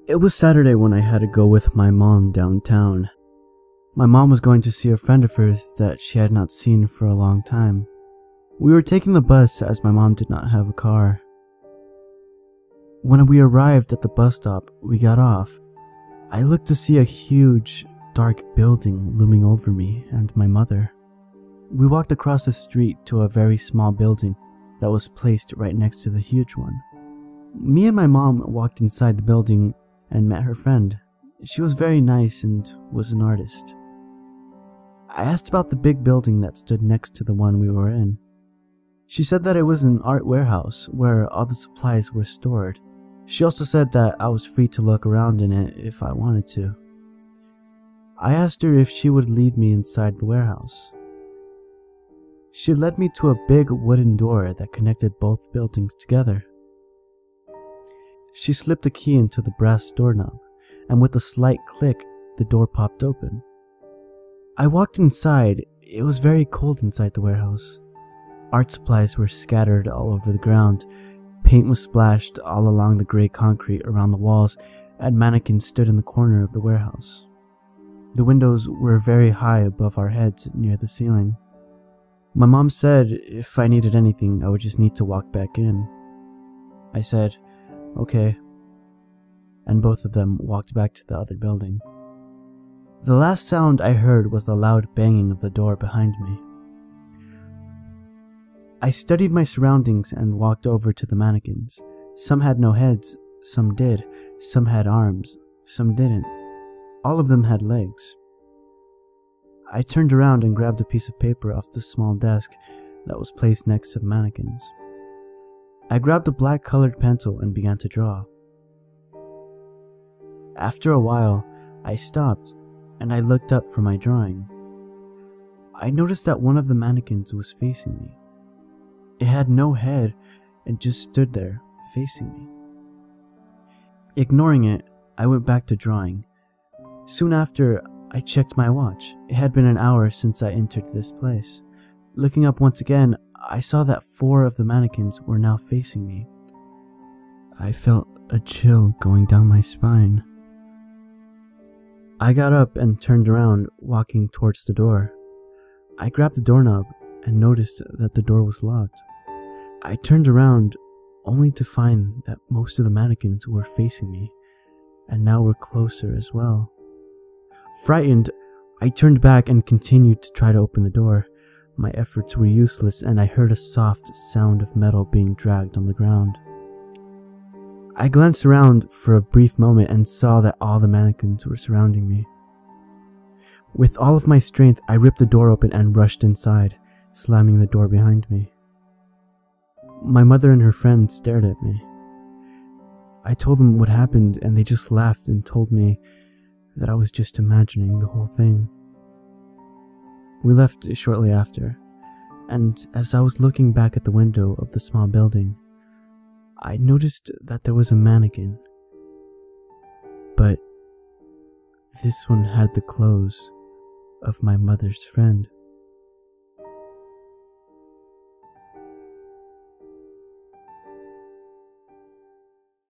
It was Saturday when I had to go with my mom downtown. My mom was going to see a friend of hers that she had not seen for a long time. We were taking the bus as my mom did not have a car. When we arrived at the bus stop, we got off. I looked to see a huge, dark building looming over me and my mother. We walked across the street to a very small building that was placed right next to the huge one. Me and my mom walked inside the building and met her friend. She was very nice and was an artist. I asked about the big building that stood next to the one we were in. She said that it was an art warehouse where all the supplies were stored. She also said that I was free to look around in it if I wanted to. I asked her if she would lead me inside the warehouse. She led me to a big wooden door that connected both buildings together. She slipped a key into the brass doorknob, and with a slight click, the door popped open. I walked inside. It was very cold inside the warehouse. Art supplies were scattered all over the ground. Paint was splashed all along the gray concrete around the walls, and mannequins stood in the corner of the warehouse. The windows were very high above our heads near the ceiling. My mom said if I needed anything, I would just need to walk back in. I said, okay, and both of them walked back to the other building. The last sound I heard was the loud banging of the door behind me. I studied my surroundings and walked over to the mannequins. Some had no heads, some did, some had arms, some didn't. All of them had legs. I turned around and grabbed a piece of paper off the small desk that was placed next to the mannequins. I grabbed a black colored pencil and began to draw. After a while, I stopped and I looked up for my drawing. I noticed that one of the mannequins was facing me. It had no head and just stood there, facing me. Ignoring it, I went back to drawing. Soon after, I checked my watch. It had been an hour since I entered this place. Looking up once again, I saw that 4 of the mannequins were now facing me. I felt a chill going down my spine. I got up and turned around, walking towards the door. I grabbed the doorknob and noticed that the door was locked. I turned around only to find that most of the mannequins were facing me and now were closer as well. Frightened, I turned back and continued to try to open the door. My efforts were useless and I heard a soft sound of metal being dragged on the ground. I glanced around for a brief moment and saw that all the mannequins were surrounding me. With all of my strength, I ripped the door open and rushed inside, slamming the door behind me. My mother and her friend stared at me. I told them what happened and they just laughed and told me that I was just imagining the whole thing. We left shortly after, and as I was looking back at the window of the small building, I noticed that there was a mannequin, but this one had the clothes of my mother's friend.